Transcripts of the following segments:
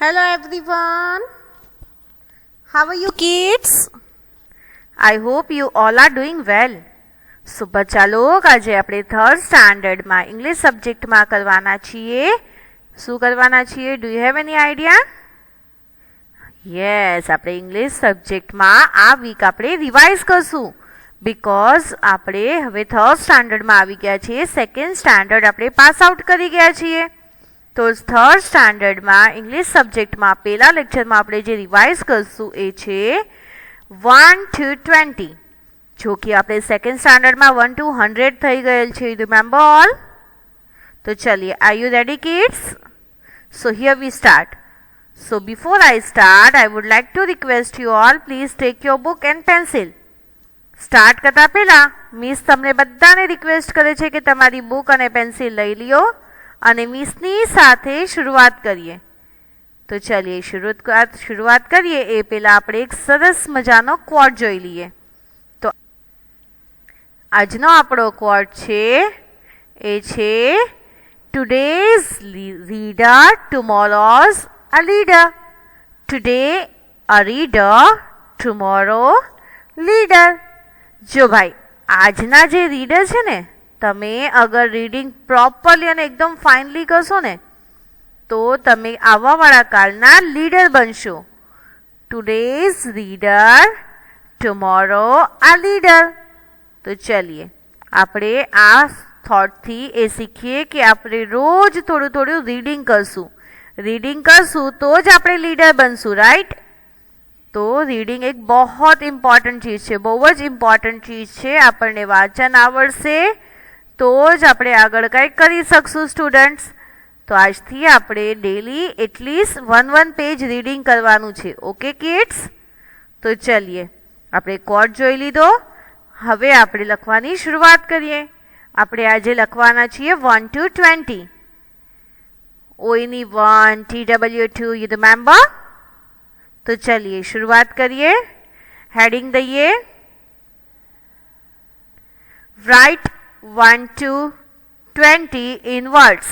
Hello everyone. How are you kids? I hope you all are doing well. So बच्चा लोग આજે આપણે third સ્ટાન્ડર્ડમાં English સબ્જેક્ટમાં કરવાના છીએ. શું કરવાના છીએ? Do you have any idea? Yes, આપણે ઇંગ્લિશ સબ્જેક્ટમાં આ વીક આપણે રિવાઇઝ કરશું. બિકોઝ આપણે હવે થર્ડ સ્ટાન્ડર્ડમાં આવી ગયા છીએ. સેકન્ડ સ્ટાન્ડર્ડ આપણે પાસ આઉટ કરી ગયા છીએ. તો થર્ડ સ્ટાન્ડર્ડમાં ઇંગ્લિશ સબ્જેક્ટમાં પહેલા લેક્ચરમાં આપણે જે રિવાઇઝ કરશું એ છે 1 to 20. જો કે આપણે સેકન્ડ સ્ટાન્ડર્ડમાં 1 to 100 થઈ ગયેલ છે. Remember all? તો ચલીએ, are you ready kids? So here we start. So before I start, I would like to request you all, please take your book and pencil. Start કરતા પહેલા મિસ તમને બધાને request કરે છે કે તમારી બુક અને પેન્સિલ લઈ લ્યો અને મિસની સાથે શરૂઆત કરીએ. તો ચલીએ શરૂઆત કરીએ એ પહેલા આપણે એક સરસ મજાનો ક્વોટ જોઈ લઈએ. તો આજનો આપણો ક્વોટ છે એ છે Today's reader, tomorrow's a leader. Today a reader, tomorrow leader. જો ભાઈ આજના જે રીડર છે ને, તમે અગર રીડિંગ પ્રોપરલી અને એકદમ ફાઇનલી કરશો ને તો તમે આવવાવાળા કાળના લીડર બનશો. ટુડેઝ રીડર, ટુમોરો આ લીડર. તો ચલીએ આપણે આ થોટથી એ શીખીએ કે આપણે રોજ થોડું થોડું રીડિંગ કરશું. રીડિંગ કરશું તો જ આપણે લીડર બનશું, રાઈટ? તો રીડિંગ એક बहुत ઇમ્પોર્ટન્ટ ચીજ છે, બહુ જ ઇમ્પોર્ટન્ટ ચીજ છે. આપણને વાંચન આવડશે તો જ આપણે આગળ કંઈક કરી શકશું સ્ટુડન્ટ્સ. તો આજથી આપણે ડેલી એટલીસ્ટ 1 પેજ રીડિંગ કરવાનું છે. Okay kids? તો ચલીએ, આપણે કોડ જોઈ લીધો. હવે આપણે લખવાની શરૂઆત કરીએ. આપણે આજે લખવાના છીએ 1 to 20. ઓની 1, TW2, યુ રિમેમ્બર? તો ચलिए शुरुआत करिए. हेडिंग दइए, write 1 to 20 in words.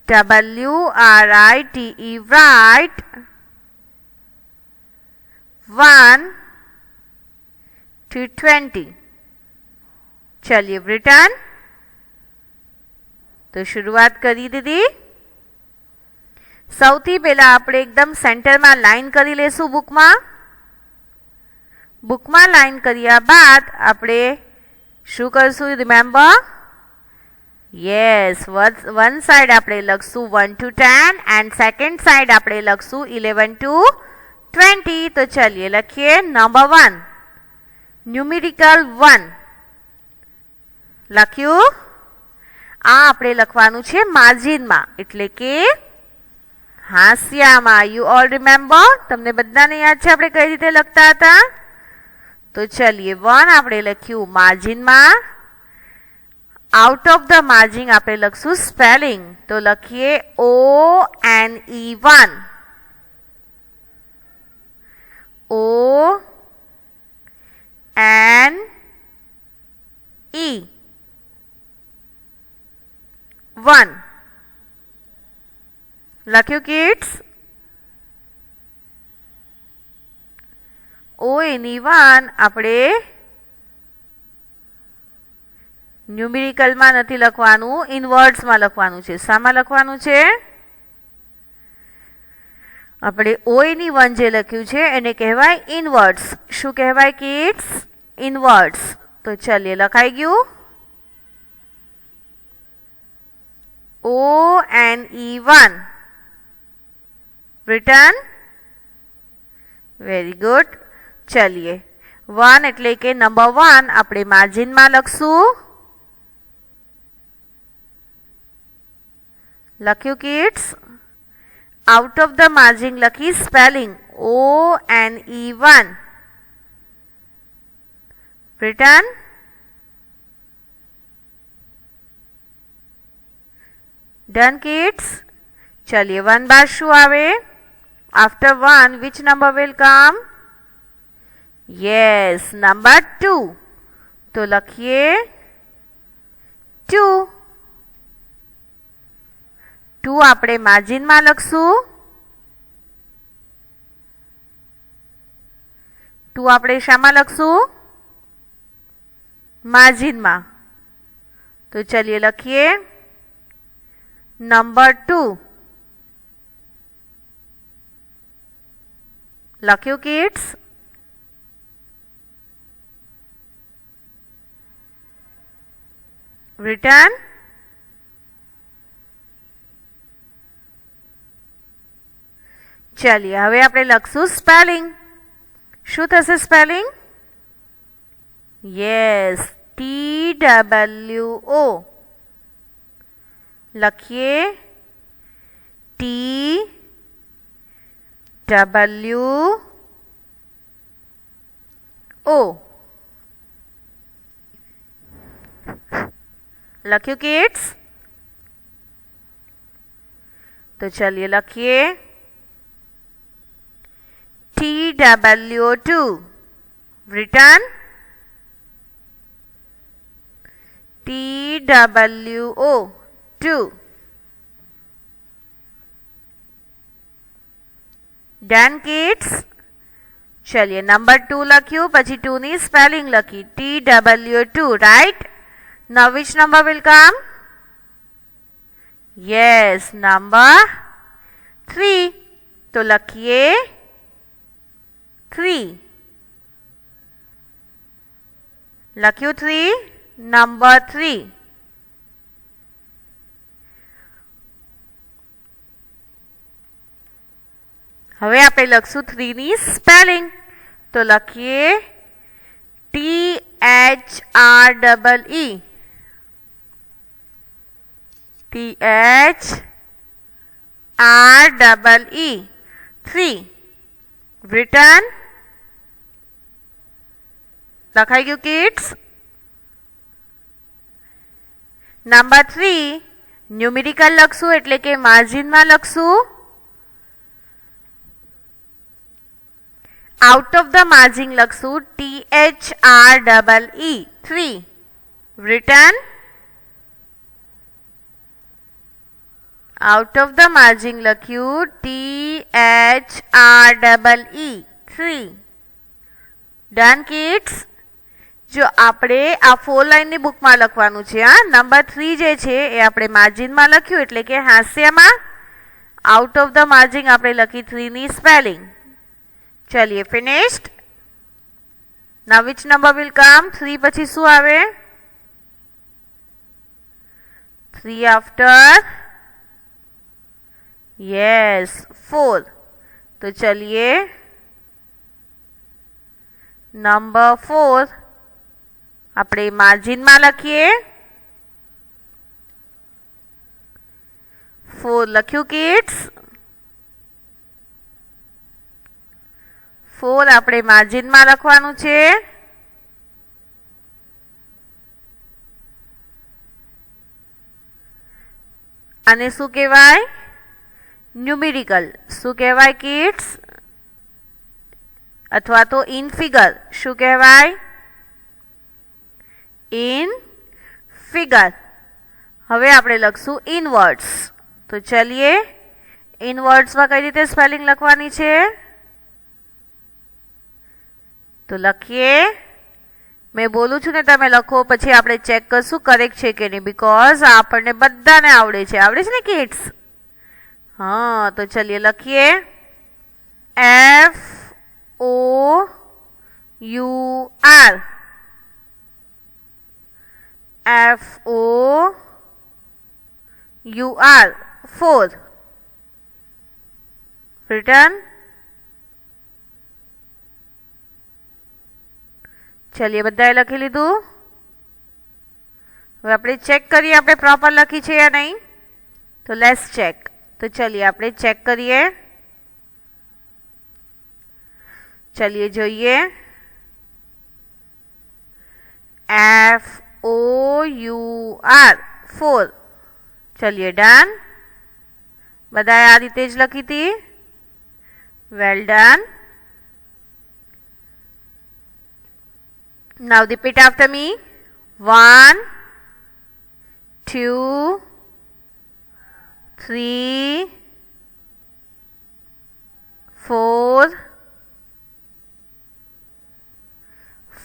WRITE, write 1 to 20. चलिए written. तो शुरुआत करी दीदी. સૌથી પહેલા આપણે એકદમ સેન્ટરમાં લાઈન કરી લેશું બુકમાં લાઈન કર્યા બાદ આપણે શું કરશું? રિમેમ્બર? યસ, વન સાઈડ આપણે લખશું 1 to 10 એન્ડ સેકન્ડ સાઈડ આપણે લખશું 11 to 20. તો ચલીએ લખીએ. નંબર 1, ન્યુમેરિકલ 1 લખ્યું. આ આપણે લખવાનું છે માર્જિનમાં, એટલે કે હાસ્યામાં. You all remember? તમને બધાને યાદ છે આપણે કઈ રીતે લખતા હતા? તો ચલીએ 1 આપણે લખ્યું માર્જિનમાં. આઉટ ઓફ ધ માર્જિન આપણે લખશું સ્પેલિંગ. તો લખીએ ONE1. ONE1 લખ્યું કિડ્સ? ONE1 આપણે ન્યુમેરિકલમાં નથી લખવાનું, ઇનવર્ડ્સમાં લખવાનું છે. શામાં લખવાનું છે? આપણે ONE1 જે લખ્યું છે એને કહેવાય ઇનવર્ડ્સ. શું કહેવાય કિડ્સ? ઇનવર્ડ્સ. તો ચલીએ લખાઈ ગયું. ONE1 written. Very good. ચલીએ 1 એટલે કે નંબર 1 આપણે માર્જિનમાં લખશું. લખ્યું kids? Out of the margin લખી spelling ONE1 written. Done kids? ચલીએ 1 બાદ શું આવે? After 1, which number will come? Yes, number 2. तो लखिए 2. 2 આપણે માર્જિનમાં લખશું. 2 આપણે શામાં લખશું? માર્જિનમાં. તો ચલિए લખીએ નંબર 2. લખ્યું કિડ્સ? written? ચલિए હવે આપણે લખશું સ્પેલિંગ. શું થશે સ્પેલિંગ? Yes, TWO. લખીએ TWO. લખ્યું કિડ્સ? તો ચલિए લખીએ TWO2. written? TWO2. Done kids? ચલિए નંબર 2 લખ્યું, પછી 2 ની સ્પેલિંગ લખી TWO2, right? Now which number will come? Yes, number 3. તો લખીએ 3. લખ્યું 3, નંબર 3. હવે આપણે લખશું 3 ની સ્પેલિંગ. તો લખીએ THREE. THREE. 3. written? લખાઈ ગયું કિડ્સ? નંબર 3 ન્યુમેરિકલ લખશું એટલે કે માર્જિનમાં લખશું. આઉટ ઓફ ધ માર્જિન લખશું THREE. 3. written? Out of the margin લખ્યું THREE. 3. Done kids? જો આપણે આ 4 લાઈનની બુકમાં લખવાનું છે. નંબર 3 જે છે એ આપણે માર્જિનમાં લખ્યું એટલે કે હાસ્યમાં. આઉટ ઓફ ધ માર્જિન આપણે લખી 3 ની spelling. ચલિए finished. now which number will come? 3 પછી શું આવે? 3 after? yes, 4. તો ચલિए નંબર 4 આપણે માર્જિનમાં લખીએ. 4 લખ્યું કિડ્સ? 4 આપણે માર્જિનમાં લખવાનું છે. આને શું કહેવાય? ન્યુમેરિકલ. શું કહેવાય કિડ્સ? અથવા તો ઇન ફિગર. શું કહેવાય? In figure. હવે આપણે લખશું ઇનવર્ડ્સ. તો ચલિए ઇનવર્ડ્સમાં કઈ રીતે સ્પેલિંગ લખવાની છે? તો લખીએ, મેં બોલું છું ને તમે લખો, પછી આપણે ચેક કરશું કરેક્ટ છે કે નહીં, બીકોઝ આપણને બધાને આવડે છે. આવડે છે ને કિડ્સ? હા, તો ચલિए લખીએ FOUR. FOUR. 4. written? ચલિए બધાએ લખી લીધું. હવે આપણે ચેક કરીએ આપણે પ્રોપર લખી છે યા નહીં. તો લેટ્સ ચેક. તો ચલિए આપણે ચેક કરીએ. ચલિए જોઈએ. FOUR 4. ચલિए ડન. બધાએ આ રીતે જ લખી હતી. Well done. Now repeat after me. 1, 2, 3, 4,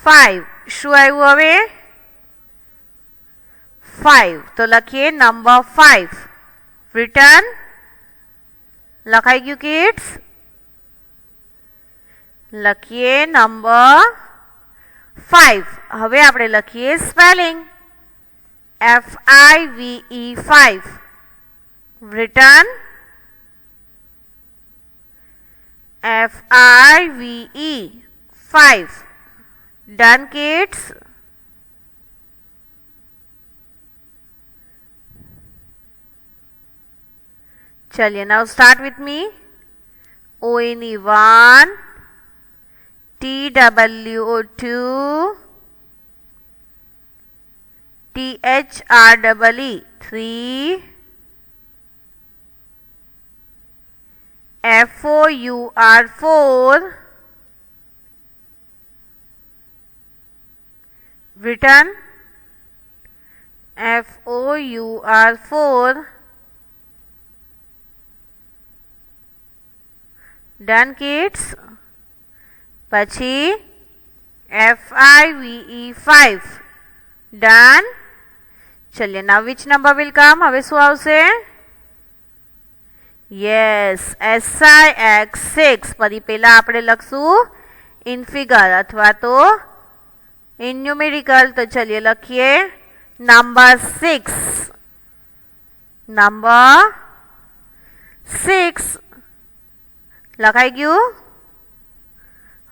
5 શું આવ્યું હવે 5 તો લખીએ નંબર 5 written લખાઈ ગયું કિડ્સ લખીએ નંબર 5 હવે આપણે લખીએ spelling FIVE 5 written FIVE 5 done kids चलिए now start with me ONE 1 TWO 2 THREE 3 FOUR 4 written FOUR 4 done kids પછી FIVE 5 done चलिए now which number will come હવે શું આવશે yes SIX 6 પછી પહેલા આપણે લખશું in figure અથવા તો in numerical તો चलिए લખીએ number 6 number 6 લખાઈ ગયું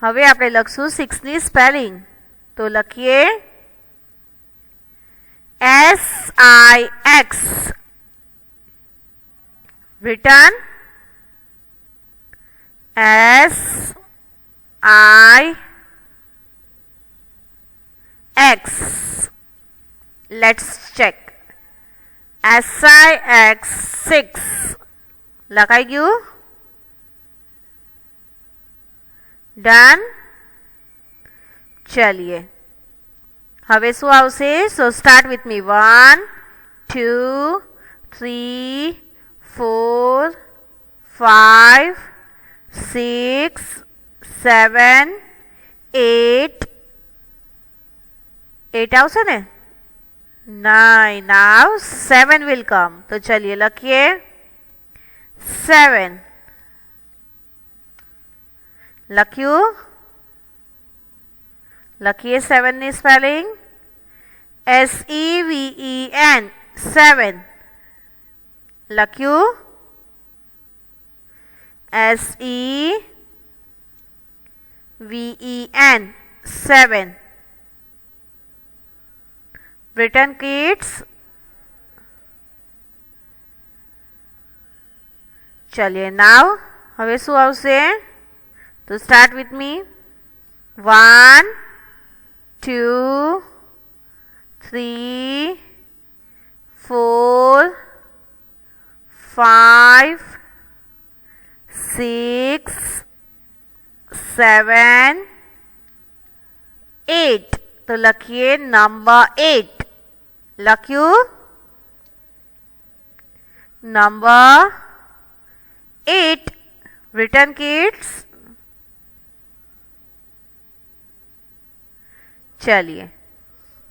હવે આપણે લખશું 6 ની સ્પેલિંગ તો લખીએ SIX written SIX let's check SIX 6 લખાઈ ગયું डन चलिए હવે શું આવશે so start with me 1 2 3 4 5 6 7 8 8 આવશે ને 9 now 7 will come तो चलिए લખીએ 7 લખ્યું લખીએ 7 ની સ્પેલિંગ SEVEN 7 લખ્યું SEVEN 7 written kids ચલિए now હવે શું આવશે तो start with me 1 2 3 4 5 6 7 8 तो લખીએ નંબર 8 લખ્યું નંબર 8 written kids चलिए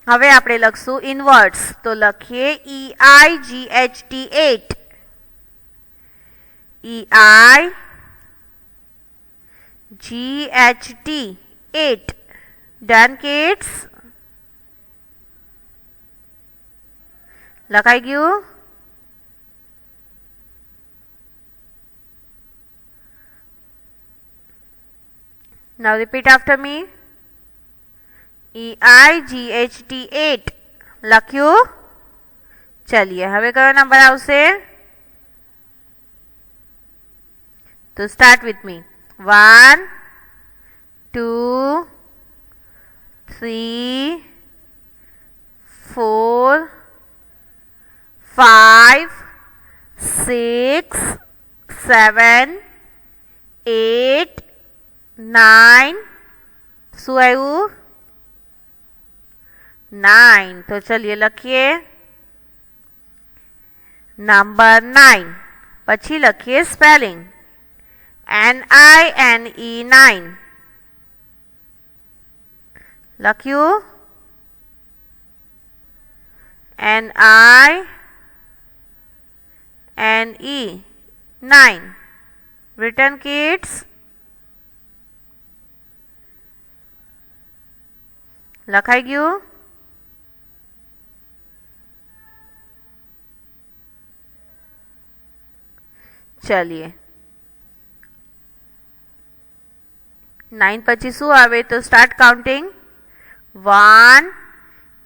હવે આપણે લખશું ઇનવર્ટ્સ તો લખીએ EIGHT 8 EIGHT 8 done kids લખાઈ ગયું now repeat after me EIGHT 8 લખ્યું ચલિए હવે કયો નંબર આવશે તો start with me 1 2 3 4 5 6 7 8 9 શું આવ્યું 9 तो चलिए लखिए नंबर 9 પછી લખીએ સ્પેલિંગ NINE 9 લખ્યું? NINE 9. Written kids? લખાઈ ગયું? ચલીએ 9 પછી શું આવે તો સ્ટાર્ટ કાઉન્ટિંગ 1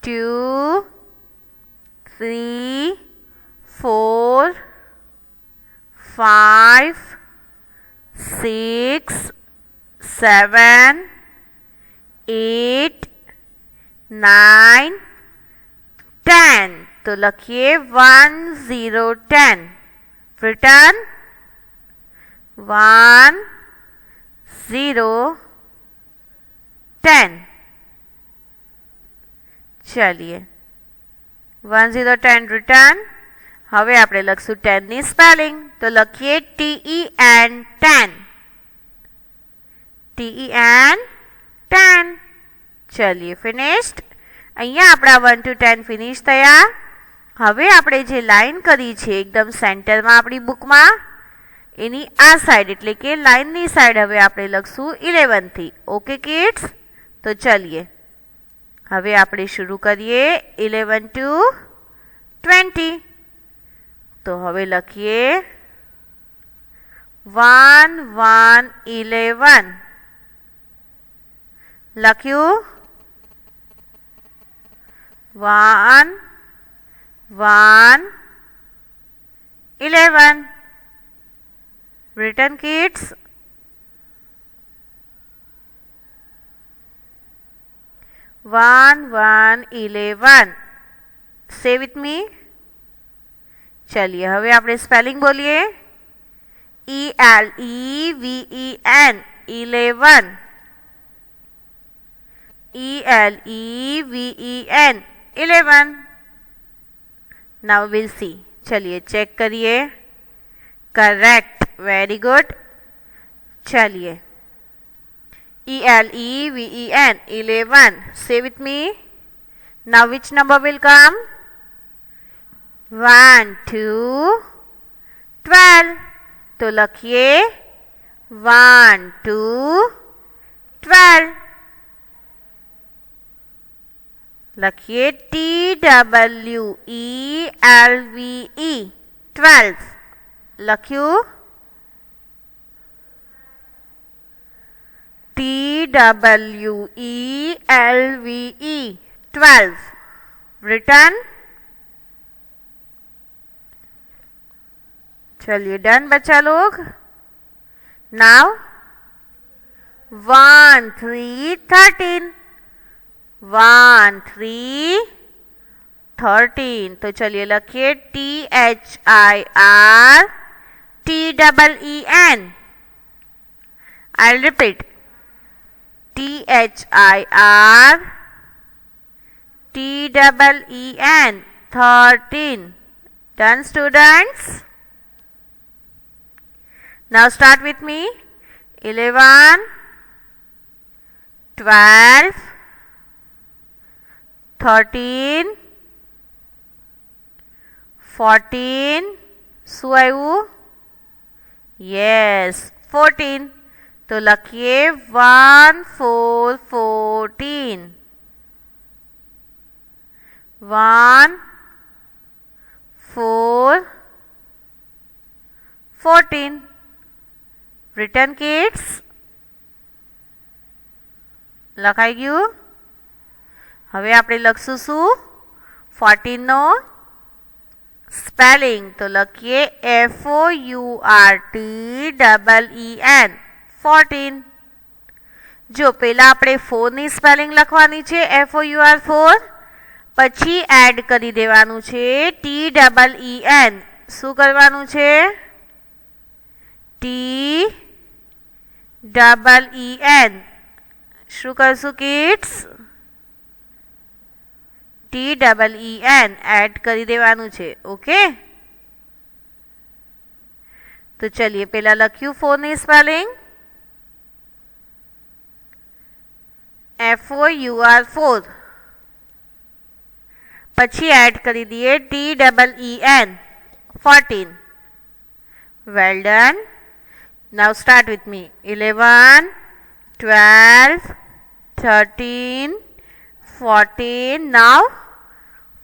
2 3 4 5 6 7 8 9 10 तो लखिए 1 0 10 रिटर्न 1 0 10 चलिए 1 0 10 रिटर्न હવે આપણે લખશું 10 ની સ્પેલિંગ તો લખીએ TEN 10 TEN 10 ચલિए ફિનિશ્ડ અહીંયા આપણા 1 to 10 ફિનિશ થયા હવે આપણે જે લાઈન કરી છે એકદમ સેન્ટરમાં આપણી બુકમાં એની આ સાઈડ એટલે કે લાઈનની સાઈડ હવે આપણે લખશું 11 થી ઓકે કિડ્સ તો ચલિए હવે આપણે શરૂ કરીએ 11 to 20 तो हवे लखिए 1 1 11 लख्यू 1 1 11 written kids 1 1 11 say with me चलिए हवे आपणे स्पेलिंग बोलिए ELEVEN 11 ELEVEN 11 now will see चलिए चेक करिए करेक्ट वेरी गुड चलिए ELEVEN 11 say with me now which number will come 1 2 12 तो लखिए 1 2 12 लखिए TWELVE 12 लख्यू TWELVE 12 written चलिए डन बच्चा लोग नाउ 1 3 13 1 3 13 तो चलिए लखिए THIRTEEN I repeat THIRTEEN 13 done students Now start with me 11 12 13 14 શું આવ્યું yes 14 तो લખીએ 1 4 14 1 4 14 written kids લખાઈ ગયું હવે આપણે લખશું શું 14 નો સ્પેલિંગ તો લખીએ FOURTEEN 14 જો પહેલા આપણે 4 ની સ્પેલિંગ લખવાની છે FOUR4 પછી એડ કરી દેવાનું છે TEEN શું કરવાનું છે TEEN શું કરશું કિડ્સ TEEN એડ કરી દેવાનું છે ઓકે તો ચલિए પહેલા લખ્યું 4 ની સ્પેલિંગ FOUR 4 પછી એડ કરી દઈએ TEEN 14. Well done. Now start with me. 11, 12, 13, 14. Now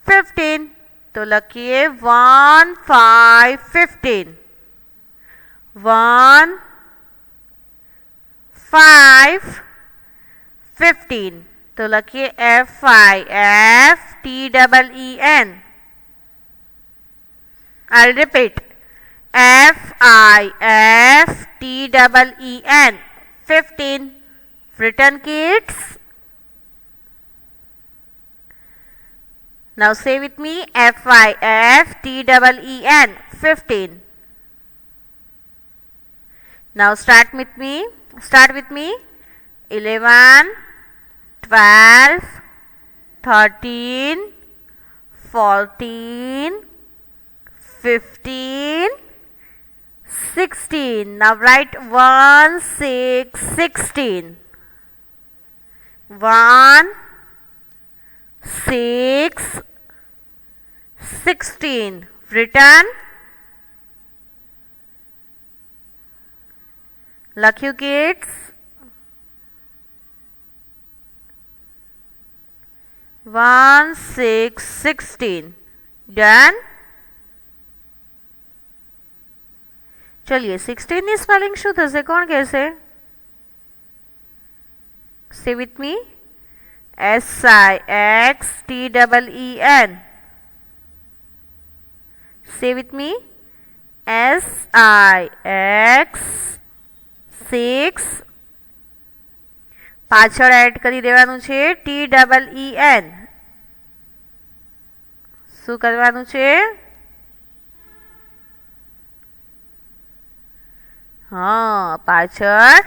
15. तो लखिए 1, 5, 15. 1, 5, 15. तो लखिए FIFTEEN. I'll repeat. FIFTEEN 15. Written, kids? Now say with me. FIFTEEN 15. Now start with me. 11, 12, 13, 14, 15, 16. Now write 1, 6, 16. 1, 6, 16. Written. લખ્યું kids? 1, 6, 16. Done? चलिए 16 ની spelling શું થશે? કોણ કહેશે? Say with me. SIXTEEN. Say with me. SIX 6. પાછળ એડ કરી દેવાનું છે TEEN. શું કરવાનું છે? પાછળ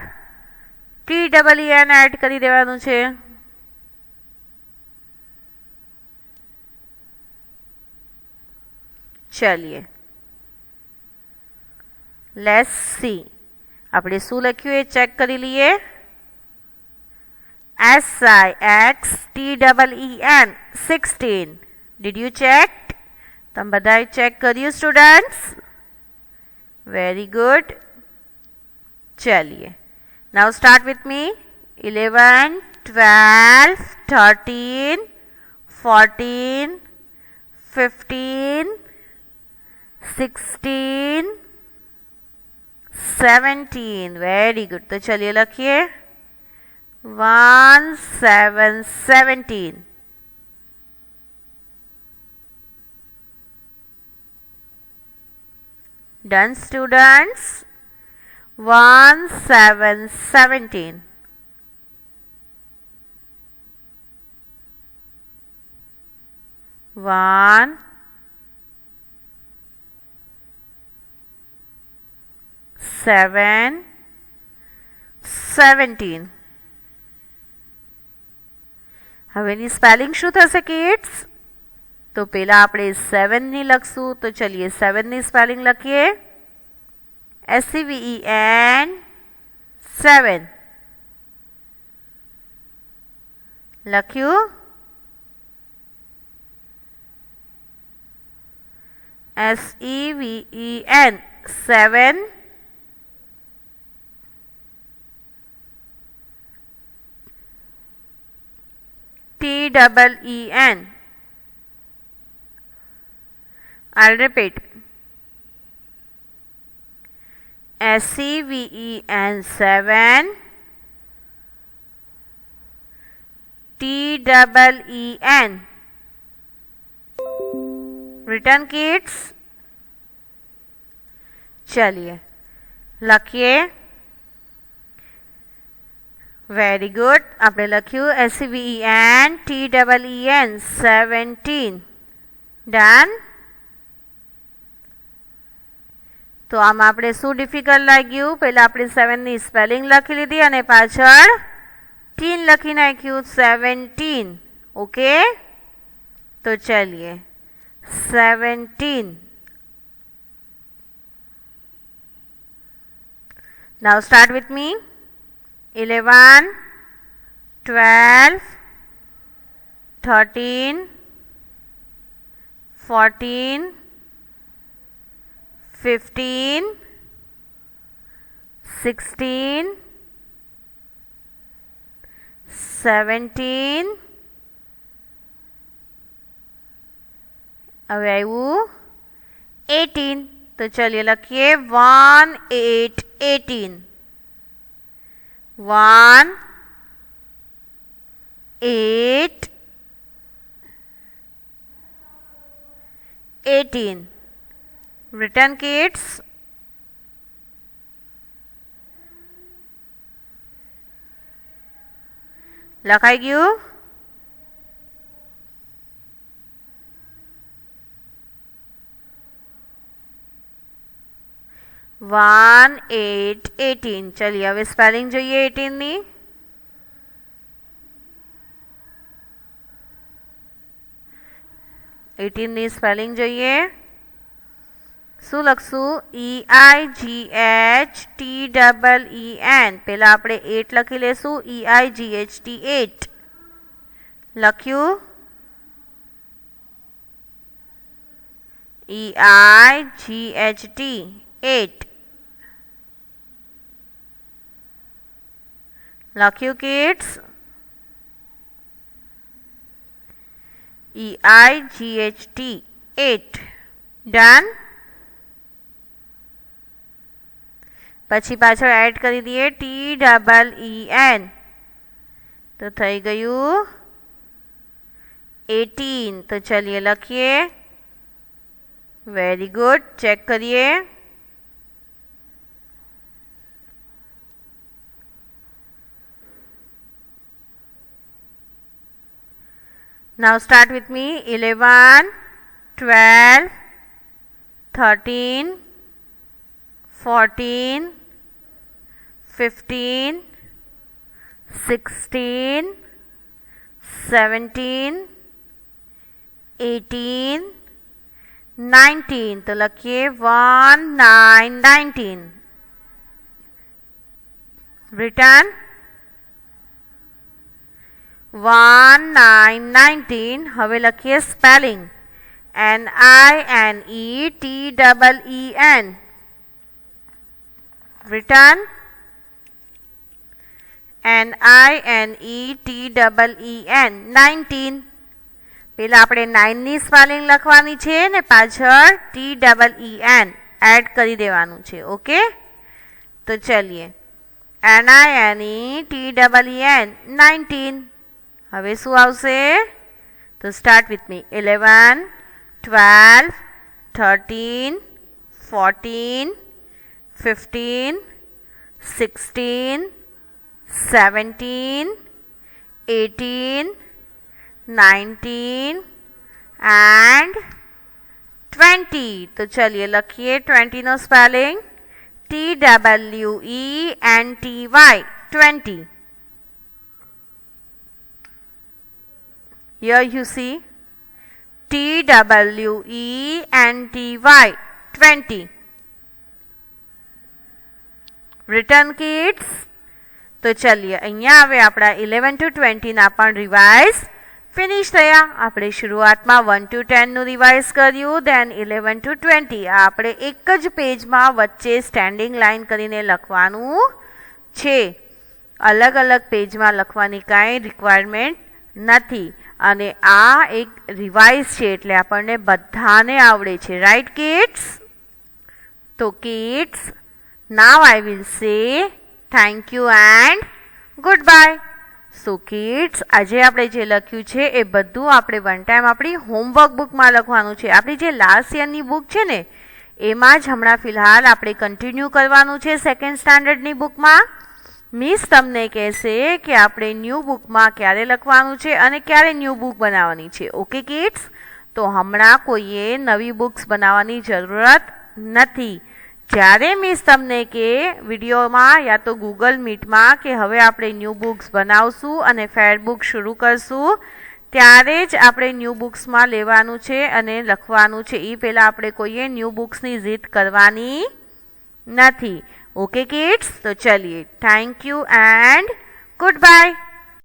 TEEN એડ કરી દેવાનું છે. ચલિए લેટ્સ સી આપણે શું લખ્યું એ ચેક કરી લઈએ. SIXTEEN 16. Did you check? તમે બધાએ ચેક કર્યું સ્ટુડન્ટ્સ? Very good. ચલિए now start with me. 11, 12, 13, 14, 15, 16, 17. Very good. तो चलिए लखिए 1, 7, 17. Done students? 1, 7, 17. 1, 7, 17. હવે એની સ્પેલિંગ શું થશે કિડ્સ? તો પહેલા આપણે 7 ની લખશું. તો ચલિए 7 ની સ્પેલિંગ લખીએ. SEVEN 7. લખ્યું? SEVEN 7. TEEN. I'll repeat. SEVEN 7. TEEN. Written kids? चलिए લખીએ. Very good. આપણે લખ્યું SEVEN TEEN 17. ડન. તો આમાં આપણે શું ડિફિકલ્ટ લાગ્યું? પહેલા આપણે 7 ની સ્પેલિંગ લખી લીધી અને પાછળ ટીન લખી નાખ્યું 17. ઓકે, તો ચલિए 17. Now start with me. 11, 12, 13, 14, 15, 16, 17, હવે આવ્યું 18. તો ચલિए લખીએ 1, 8, 18. 1, 8, 18. Written, kids? લખાઈ ગયું? 1, 8, 18. चलिए હવે સ્પેલિંગ જોઈએ 18 ની. સ્પેલિંગ જોઈએ. શું લખશું? EIGHTEEN. પહેલા આપણે 8 લખી લેશું. EIGHT 8 લખ્યું. EIGHT 8 લખ્યું કિડ્સ. EIGHT 8 done. પછી પાછળ એડ કરી દઈએ TEEN. તો થઈ ગયું 18. તો ચલિए લખીએ. Very good. ચેક કરીએ. Now start with me. 11, 12, 13, 14, 15, 16, 17, 18, 19. तो लखिए 1, 9, 19. Written 1, 9, 19. હવે લખીએ સ્પેલિંગ. NINETEEN. Written NINETEEN 19. પહેલા આપણે 9 ની સ્પેલિંગ લખવાની છે ને પાછળ TEEN એડ કરી દેવાનું છે. ઓકે, તો ચલીએ. NINETEEN 19. હવે શું આવશે? તો સ્ટાર્ટ વિથ મી. 11, 12, 13, 14, 15, 16, 17, 18, 19 and 20. तो चलिए लखिए 20 no spelling. TWENTY 20. Here you see TWENTY 20. Written, kids? તો ચલીએ અહીંયા હવે આપણા 11 to 20 ના પણ રિવાઇઝ ફિનિશ થયા. આપણે શરૂઆતમાં 1 to 10 નું રિવાઇઝ કર્યું, દેન 11 to 20. આ આપણે એક જ પેજમાં વચ્ચે સ્ટેન્ડિંગ લાઇન કરીને લખવાનું છે. અલગ અલગ પેજમાં લખવાની કાંઈ રિક્વાયરમેન્ટ નથી. અને આ એક રિવાઇઝ છે એટલે આપણને બધાને આવડે છે. Right kids? તો kids, now I will say thank you and goodbye. So kids, આજે આપણે જે લખ્યું છે એ બધું આપણે વન ટાઈમ આપણી હોમવર્ક બુકમાં લખવાનું છે. આપણી જે લાસ્ટ યરની બુક છે ને એમાં જ હમણાં ફિલહાલ આપણે કન્ટિન્યુ કરવાનું છે સેકન્ડ સ્ટાન્ડર્ડની બુકમાં. મિસ તમને કહેશે કે આપણે ન્યૂ બુકમાં ક્યારે લખવાનું છે અને ક્યારે ન્યૂ બુક બનાવવાની છે. Okay kids? તો હમણાં કોઈએ નવી બુક્સ બનાવવાની જરૂરત નથી. જ્યારે મિસ તમને કે વિડીયોમાં યા તો ગૂગલ મીટમાં કે હવે આપણે ન્યૂ બુક્સ બનાવશું અને ફેર બુક શરૂ કરશું, ત્યારે જ આપણે ન્યૂ બુક્સમાં લેવાનું છે અને લખવાનું છે. એ પહેલાં આપણે કોઈએ ન્યૂ બુક્સની જીદ કરવાની નથી. Okay kids? तो चलिए, thank you and good bye.